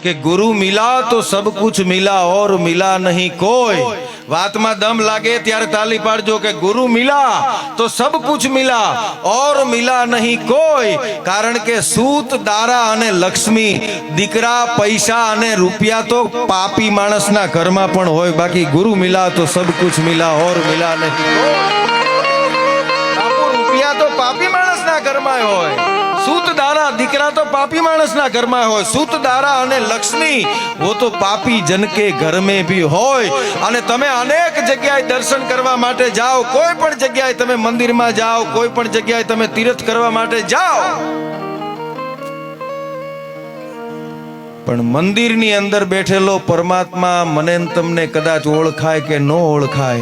કે ગુરુ મિલા તો સબ કુછ મિલા और मिला नहीं कोई। વાતમાં દમ લાગે ત્યારે તાલી પાડજો કે ગુરુ મિલા તો સબ કુછ મિલા और मिला नहीं कोई। કારણ કે સૂત દારા અને લક્ષ્મી દીકરા પૈસા અને રૂપિયા તો પાપી માણસના ઘરમાં પણ હોય, બાકી ગુરુ મિલા તો સબ કુછ મિલા और मिला नहीं कोई। રૂપિયા તો પાપી માણસના ઘરમાં હોય, सूत दारा दीकरा तो पापी मानस ना घर में होय। सूत दारा अने लक्ष्मी वो तो पापी जन के घर में भी होय। अने तमे अनेक जग्याए दर्शन करवा माटे जाओ, कोई पण जग्याए तमे मंदिर में जाओ, कोई पण जग्याए तमे तीर्थ करवा माटे जाओ, पण मंदिर नी अंदर बैठेलो परमात्मा मने तमने कदाच ओळखाय के न ओळखाय,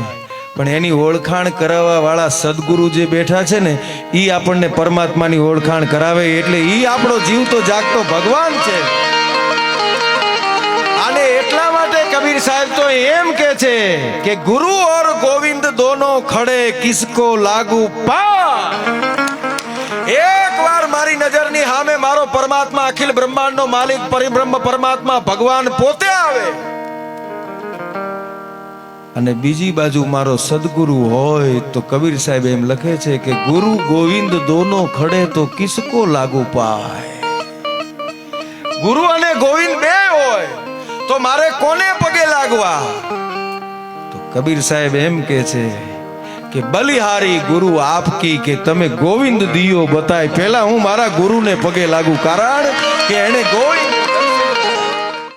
पण एनी ओळखाण करावा वाला सद्गुरु जे बैठा छे ने ई आपणने परमात्मानी ओळखाण करावे, एटले ई आपणो जीव तो जागतो भगवान छे। आने एटला माटे कबीर साहेब तो एम के छे के गुरु और गोविंद दोनों खड़े किसको लागू पा। एक बार मारी नजरनी सामे मारो परमात्मा अखिल ब्रह्मांडनो मालिक परिब्रह्म परमात्मा भगवान पोते आवे અને બીજી બાજુ મારો સદગુરુ હોય તો કબીર સાહેબ એમ લખે છે કે ગુરુ ગોવિંદ દોનો ખડે તો કિસકો લાગુ પાય। ગુરુ અને ગોવિંદ બે હોય તો મારે કોને પગે લાગવા? તો કબીર સાહેબ એમ કે છે કે બલિહારી ગુરુ આપકી કે તમે ગોવિંદ દિયો બતાય, પહેલા હું મારા ગુરુને પગે લાગુ, કારણ કે એને ગોવિંદ